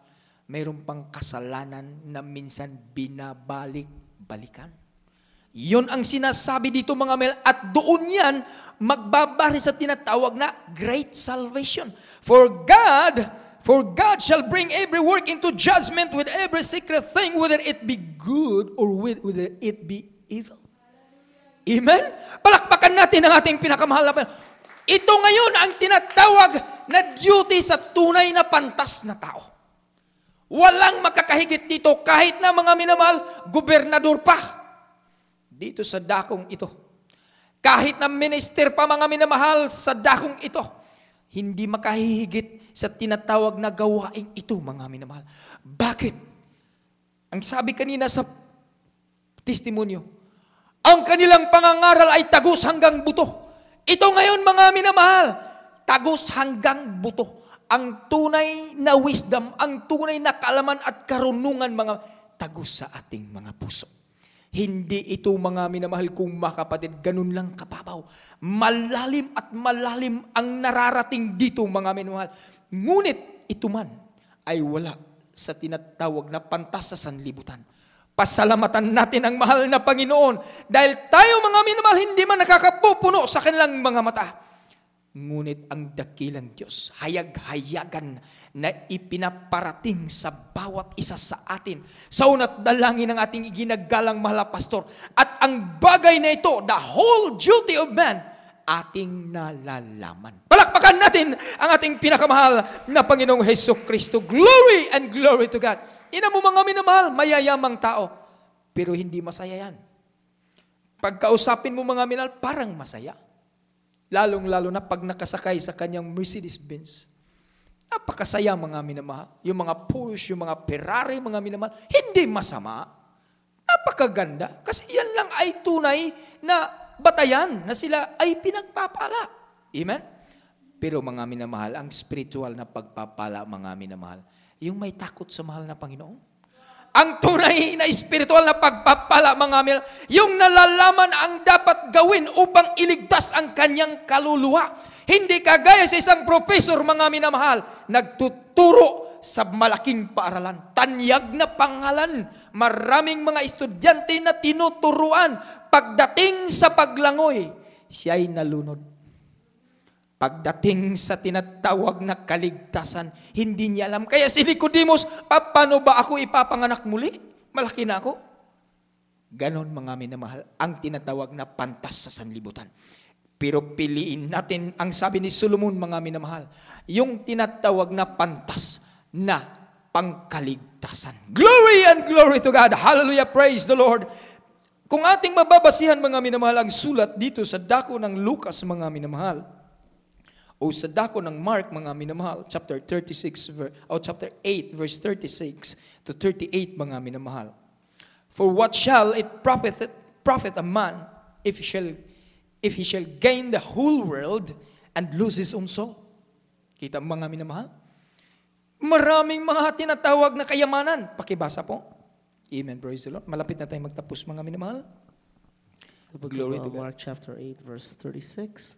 mayroon pang kasalanan na minsan binabalik-balikan. Yun ang sinasabi dito, mga mel, at doon yan magbabari sa tinatawag na great salvation. For God shall bring every work into judgment with every secret thing, whether it be good or whether it be evil. Amen? Palakpakan natin ang ating pinakamahal na Panginoon. Ito ngayon ang tinatawag na duty sa tunay na pantas na tao. Walang makakahigit dito kahit na, mga minamahal, gobernador pa. Dito sa dakong ito. Kahit na minister pa, mga minamahal, sa dakong ito. Hindi makahihigit sa tinatawag na gawaing ito, mga minamahal. Bakit? Ang sabi kanina sa testimonyo, ang kanilang pangangaral ay tagos hanggang buto. Ito ngayon, mga minamahal, tagos hanggang buto. Ang tunay na wisdom, ang tunay na kaalaman at karunungan, mga tagos sa ating mga puso. Hindi ito, mga minamahal kong mga kapatid, ganun lang kababaw. Malalim at malalim ang nararating dito, mga minamahal. Ngunit ito man ay wala sa tinatawag na pantas sa sanlibutan. Pasalamatan natin ang mahal na Panginoon dahil tayo, mga minamahal, hindi man nakakapupuno sa kanilang mga mata. Ngunit ang dakilang Diyos, hayag-hayagan na ipinaparating sa bawat isa sa atin. Sa una't dalangin ng ating iginagalang mahal na pastor. At ang bagay na ito, the whole duty of man, ating nalalaman. Palakpakan natin ang ating pinakamahal na Panginoong Hesus Kristo. Glory and glory to God. Ina mo, mga minamahal, mayayamang tao. Pero hindi masaya yan. Pagkausapin mo, mga minamahal, parang masaya. Lalong-lalo na pag nakasakay sa kanyang Mercedes-Benz. Napakasaya, mga minamahal. Yung mga Porsche, yung mga Ferrari, mga minamahal, hindi masama. Napakaganda. Kasi yan lang ay tunay na batayan na sila ay pinagpapala. Amen? Pero mga minamahal, ang spiritual na pagpapala, mga minamahal, Yung may takot sa mahal na Panginoon. Ang tunay na espiritual na pagpapala, mga amil, yung nalalaman ang dapat gawin upang iligtas ang kanyang kaluluwa. Hindi kagaya sa isang professor, mga minamahal, nagtuturo sa malaking paaralan. Tanyag na pangalan. Maraming mga estudyante na tinuturuan. Pagdating sa paglangoy, siya'y nalunod. Pagdating sa tinatawag na kaligtasan, hindi niya alam. Kaya si Nicodemus, paano ba ako ipapanganak muli? Malaki na ako. Ganon, mga minamahal, ang tinatawag na pantas sa sanlibutan. Pero piliin natin ang sabi ni Solomon, mga minamahal, yung tinatawag na pantas na pangkaligtasan. Glory and glory to God. Hallelujah, praise the Lord. Kung ating mababasihan, mga minamahal, ang sulat dito sa dako ng Lucas, mga minamahal, o sa dako ng Mark, mga minamahal, chapter 8, verse 36 to 38, mga minamahal. For what shall it profit a man if he shall gain the whole world and lose his own soul? Kita mga minamahal? Maraming mga tinatawag na kayamanan. Pakibasa po. Amen, praise the Lord. Malapit na tayo magtapos, mga minamahal. The book Glory of to God. Mark chapter 8, verse 36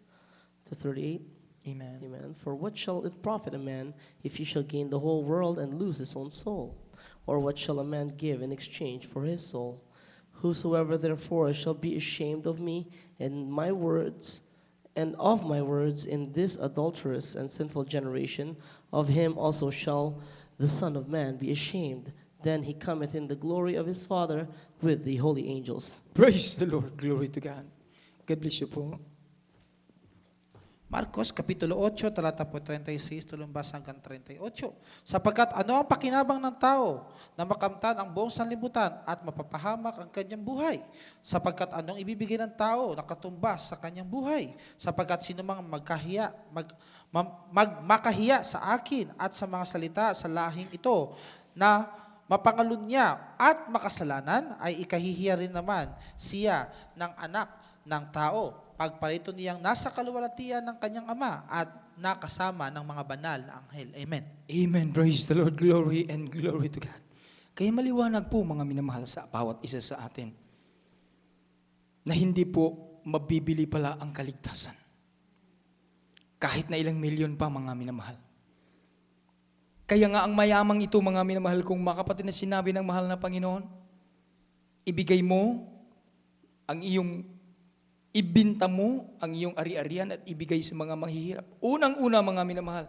to 38. Amen. Amen. For what shall it profit a man if he shall gain the whole world and lose his own soul? Or what shall a man give in exchange for his soul? Whosoever therefore shall be ashamed of me and my words, and of my words in this adulterous and sinful generation, of him also shall the Son of Man be ashamed. Then he cometh in the glory of his Father with the holy angels. Praise the Lord. Glory to God. God bless you po. Marcos, Kapitulo 8, talata po 36, tulumbas hanggang 38. Sapagkat ano ang pakinabang ng tao na makamtan ang buong sanlibutan at mapapahamak ang kanyang buhay? Sapagkat anong ibibigay ng tao na katumbas sa kanyang buhay? Sapagkat sino mang makahiya sa akin at sa mga salita sa lahing ito na mapangalun niya at makasalanan, ay ikahihiya rin naman siya ng anak ng tao. Pagparito niyang nasa kaluwalhatian ng kanyang ama at nakasama ng mga banal na anghel. Amen. Amen. Praise the Lord. Glory and glory to God. Kaya maliwanag po, mga minamahal, sa bawat isa sa atin na hindi po mabibili pala ang kaligtasan. Kahit na ilang milyon pa, mga minamahal. Kaya nga ang mayamang ito, mga minamahal, kung mga kapatid, na sinabi ng mahal na Panginoon, ibigay mo ang iyong ibinta mo ang iyong ari-arian at ibigay sa mga mahihirap. Unang-una, mga minamahal,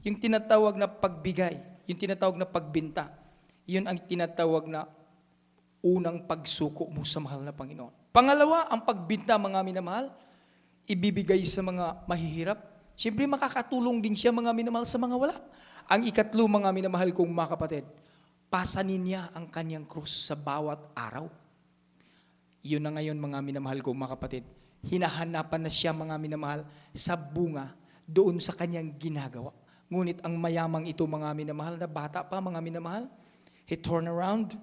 yung tinatawag na pagbigay, yung tinatawag na pagbinta, yun ang tinatawag na unang pagsuko mo sa mahal na Panginoon. Pangalawa, ang pagbinta, mga minamahal, ibibigay sa mga mahihirap. Siyempre, makakatulong din siya, mga minamahal, sa mga wala. Ang ikatlo, mga minamahal kong mga kapatid, pasanin niya ang kanyang krus sa bawat araw. Yun na ngayon, mga minamahal kong mga kapatid, hinahanapan na siya, mga minamahal, sa bunga doon sa kanyang ginagawa. Ngunit ang mayamang ito, mga minamahal, na bata pa, mga minamahal, he turned around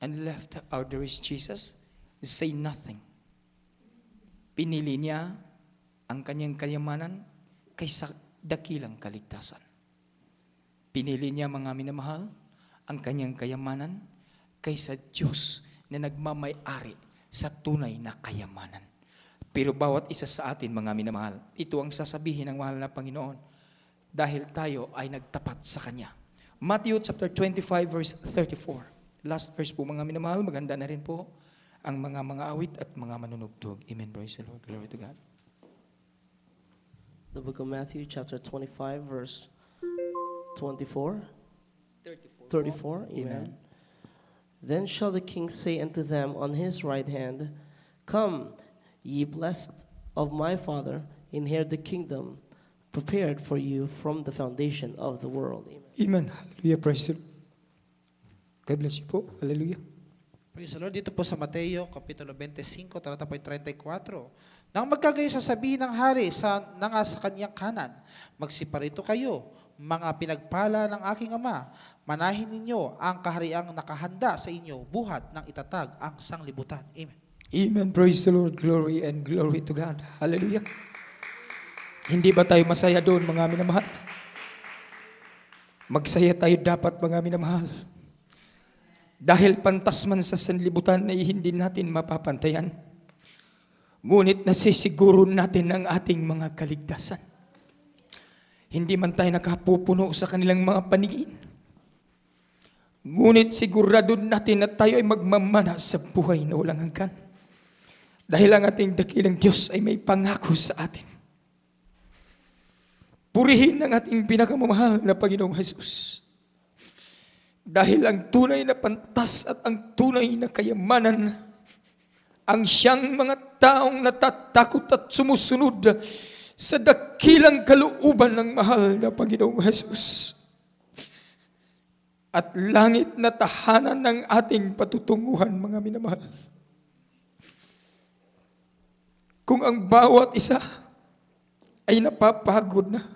and left out there is Jesus, say nothing. Pinili niya ang kanyang kayamanan kaysa dakilang kaligtasan. Pinili niya, mga minamahal, ang kanyang kayamanan kaysa Diyos na nagmamay-ari sa tunay na kayamanan. Pero bawat isa sa atin, mga minamahal, ito ang sasabihin ng mahal na Panginoon dahil tayo ay nagtapat sa Kanya. Matthew chapter 25 verse 34. Last verse po, mga minamahal, maganda na rin po ang mga awit at mga manunugtog. Amen. Praise the Lord. Glory to God. The book of Matthew chapter 25 verse 24. 34. Amen. Then shall the king say unto them on his right hand, Come, ye blessed of my Father, inherit the kingdom prepared for you from the foundation of the world. Amen. Amen. Hallelujah. Praise the Lord. God bless you po. Hallelujah. Praise the Lord. Dito po sa Mateo, Kapitulo 25, talata po 34. Nang magkagayo sasabihin ng hari sa kanyang kanan, magsiparito kayo, mga pinagpala ng aking ama, manahin ninyo ang kahariang nakahanda sa inyo, buhat ng itatag ang sanglibutan. Amen. Amen. Praise the Lord. Glory and glory to God. Hallelujah. Hindi ba tayo masaya doon, mga minamahal? Magsaya tayo dapat, mga minamahal. Dahil pantas man sa sanlibutan ay hindi natin mapapantayan. Ngunit nasisiguro natin ang ating mga kaligtasan. Hindi man tayo nakapupuno sa kanilang mga paningin. Ngunit sigurado natin na tayo ay magmamana sa buhay na walang hanggan. Dahil ang ating dakilang Diyos ay may pangako sa atin. Purihin ang ating pinakamamahal na Panginoong Jesus. Dahil ang tunay na pantas at ang tunay na kayamanan, ang siyang mga taong natatakot at sumusunod sa dakilang kalooban ng mahal na Panginoong Jesus. At langit na tahanan ng ating patutunguhan, mga minamahal. Kung ang bawat isa ay napapagod na,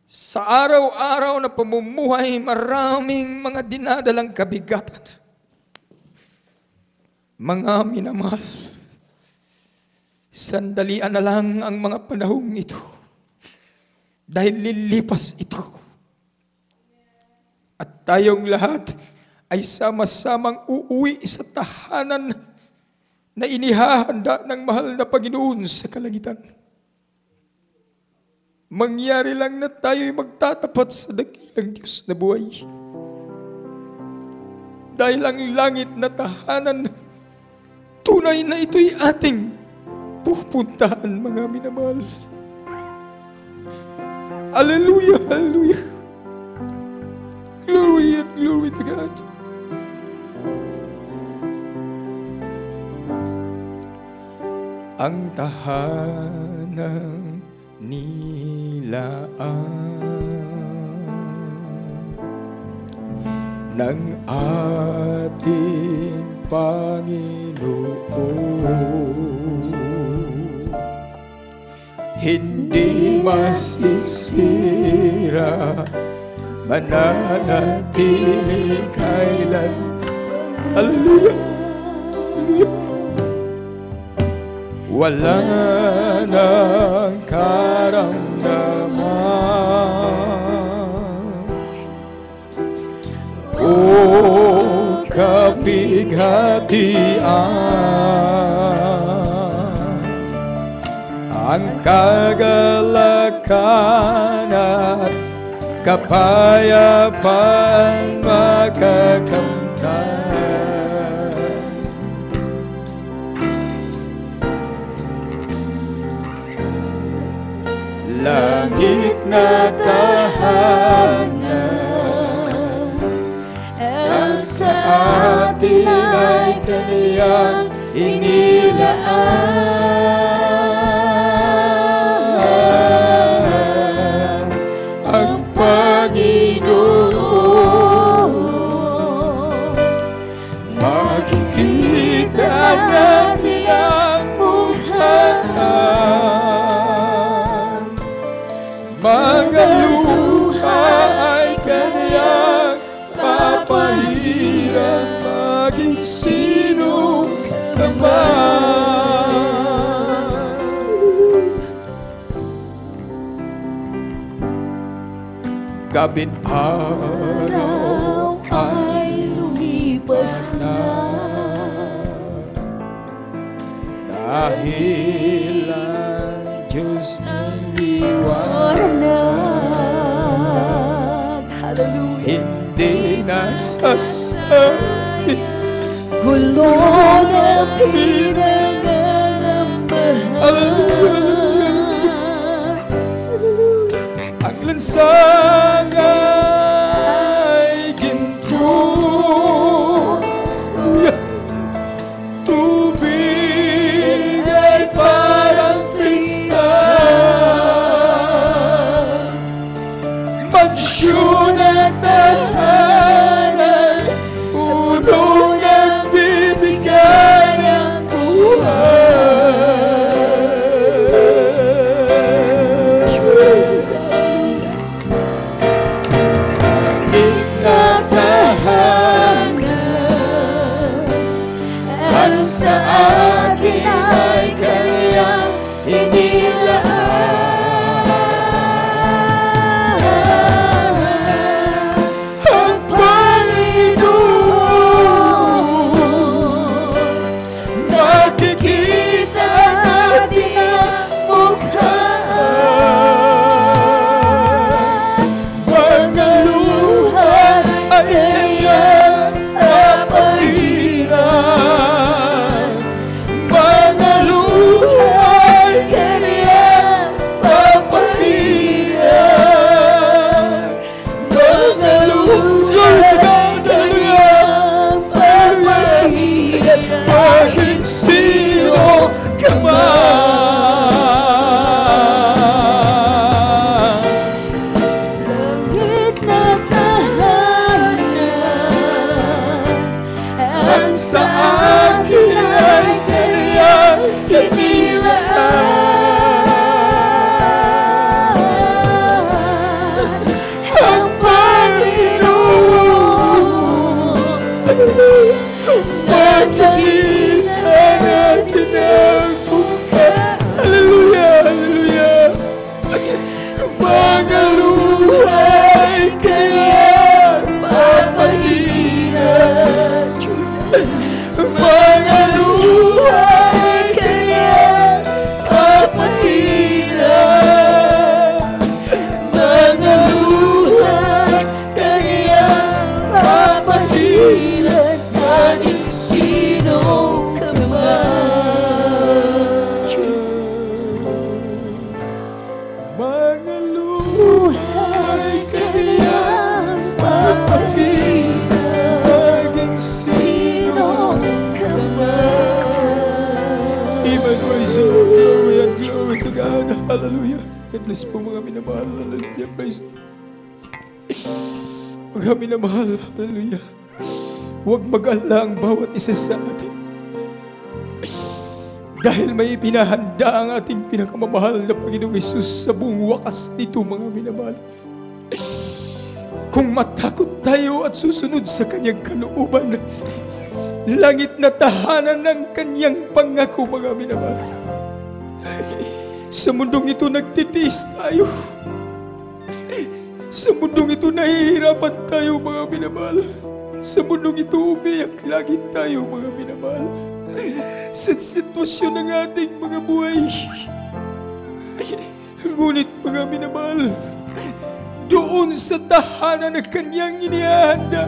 sa araw-araw na pamumuhay, maraming mga dinadalang kabigatan. Mga minamahal, sandalian na lang ang mga panahong ito dahil lilipas ito. At tayong lahat ay sama-samang uuwi sa tahanan na inihahanda ng mahal na Panginoon sa kalangitan. Mangyari lang na tayo'y magtatapat sa dakilang Diyos na buhay. Dahil ang langit na tahanan, tunay na ito'y ating pupuntahan, mga minamahal. Hallelujah, hallelujah. Glory and glory to God. Ang tahanan ng ating Panginoon, hindi masisira, mananatili kailan. Hallelujah! Hallelujah! Wala nang karamdaman o kapighatian, ang kagalakan at kapayapaan makakamtan. Langit na tahanan, ang sa atin ay kaniyang inilaan. Ang Panginoon, makikita natin ang mukhaan. Mga luha ay kaniyang papahirap, maging sino ka man. Gabit araw ay lumipas na, dahil ang Diyos ng liwanag, hallelujah, hindi nasasabi gulo na pinangangambahan. Ang lansang ay ginto, tubig ay parang kristal, mansyon at tahanan, punong nagbibigay ng buhay. God. Hallelujah. God bless po mga minamahal. Hallelujah. Praise the Lord. Mga minamahal. Hallelujah. Huwag mag-alala ang bawat isa sa atin. Dahil may pinahanda ang ating pinakamamahal na Panginoong Hesus sa buong wakas nito mga minamahal. Kung matakot tayo at susunod sa kanyang kalooban, langit na tahanan ng kanyang pangako mga minamahal. Sa mundong ito nagtitiis tayo. Sa mundong ito nahihirapan tayo mga minamahal. Sa mundong ito umiyak lagi tayo mga minamahal. Sa sitwasyon ng ating mga buhay. Ngunit mga minamahal, doon sa tahanan na kanyang inihahanda,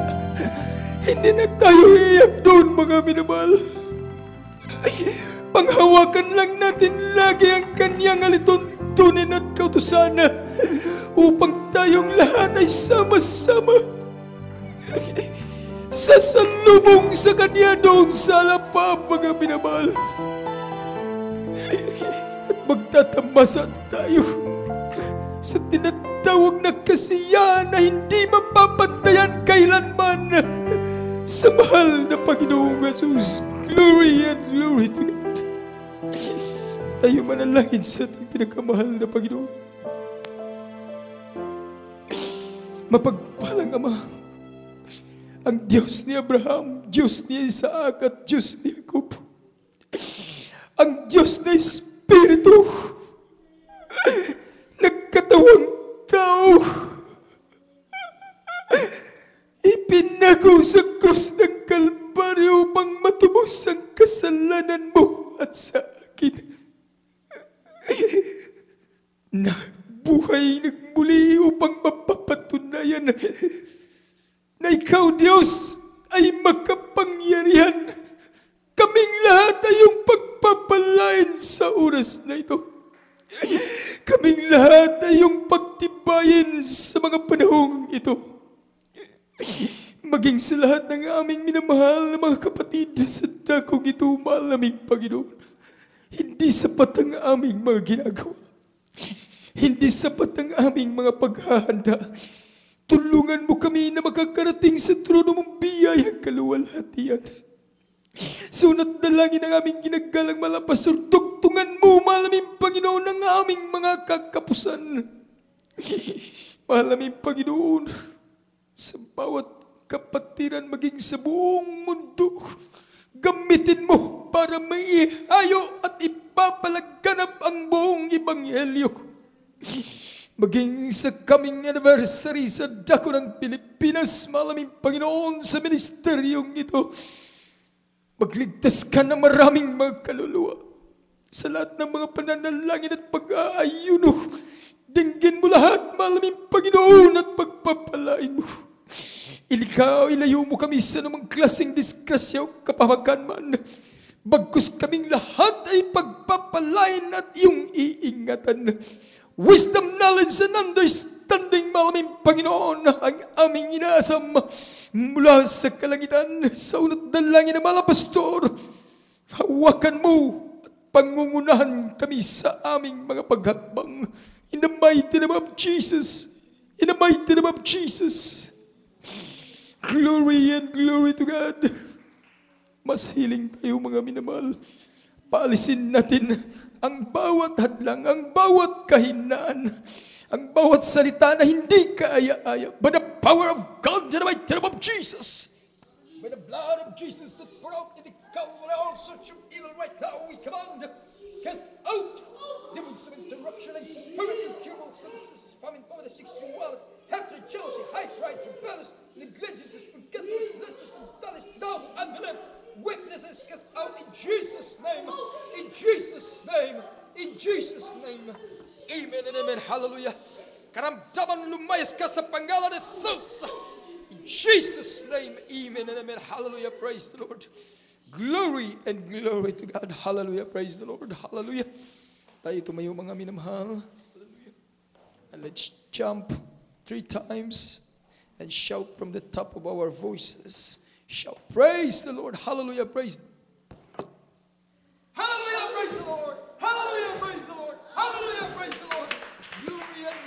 hindi na tayo iiyak doon mga minamahal. Panghawakan lang natin lagi ang kanyang alituntunin at kautusan upang tayong lahat ay sama-sama sasalubong sa kanya doon sa alapab mga minamahal. At magtatamasan tayo sa tinatawag na kasiyahan na hindi mapapantayan kailanman sa mahal na Panginoong Jesus. Glory and glory to God. Tayo manalangin sa ating pinakamahal na Panginoon. Mapagpalang Ama, ang Diyos ni Abraham, Diyos ni Isaac at Diyos ni Jacob, ang Diyos na Espiritu, nagkatawang tao, ipinago sa krus ng Kalbaryo upang matubos ang kasalanan mo at sa akin. Nabuhay nagmuli upang mapapatunayan na ikaw, Diyos, ay makapangyarihan. Kaming lahat ay iyong pagpapalain sa oras na ito. Kaming lahat ay iyong pagtibayin sa mga panahong ito. Maging sa lahat ng aming minamahal na mga kapatid sa dakong ito, mahal naming Panginoon. Hindi sapat ang aming mga ginagawa. Hindi sapat ang aming mga paghahanda. Tulungan mo kami na makakarating sa trono mong biyayang kaluwalhatian. Sa unat dalangin ng aming ginagalang malapastor, tugtungan mo, mahal naming Panginoon, ang aming mga kakapusan. Mahal naming Panginoon, sa bawat kapatiran maging sa buong mundo, gamitin mo para maihayo at ipapalaganap ang buong Ebanghelyo. Maging sa coming anniversary sa dako ng Pilipinas, malaming Panginoon, sa ministeryong ito, magligtas ka ng maraming mga kaluluwa. Sa lahat ng mga pananalangin at pag-aayuno, dinggin mo lahat, malaming Panginoon, at pagpapalain mo. Ilayo mo kami sa namang klaseng disgrasya o kapahamakan man. Bagkus kaming lahat ay pagpapalain at iyong iingatan. Wisdom, knowledge, and understanding, malaming Panginoon, ang aming inaasam mula sa kalangitan. Sa unat dalangin ng mga pastor, hawakan mo at pangungunahan kami sa aming mga paghakbang. In the mighty name of Jesus. In the mighty name of Jesus. Glory and glory to God. Mas hiling tayo mga minamahal. Paalisin natin ang bawat hadlang, ang bawat kahinaan, ang bawat salita na hindi kaaya-aya. By the power of God, in the mighty name of Jesus, by the blood of Jesus that poured out in the Calvary, all such of evil right now, we command, cast out demons of interruption and spirit incurable substances, famine, poverty, sexuality, hatred, jealousy, high pride, rebellious, negligences, forgetfulnesses, and dullness, doubts, unbelief, weaknesses, cast out in Jesus' name. In Jesus' name. In Jesus' name. Amen and amen. Hallelujah. Karamdaman lumayas ka sa pangalan ni Jesus. In Jesus' name. Amen and amen. Hallelujah. Praise the Lord. Glory and glory to God. Hallelujah. Praise the Lord. Hallelujah. Tayo tumayo mga minamahal. Hallelujah. And let's jump 3 times and shout from the top of our voices. Shout, praise the Lord, hallelujah, praise the Lord. Hallelujah, praise the Lord, hallelujah, praise the Lord, hallelujah.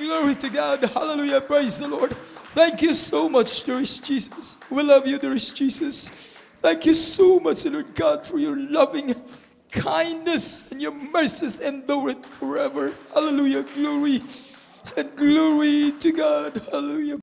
Glory to God. Hallelujah. Praise the Lord. Thank you so much, dearest Jesus. We love you, dearest Jesus. Thank you so much, Lord God, for your loving kindness and your mercies endure it forever. Hallelujah. Glory and glory to God. Hallelujah.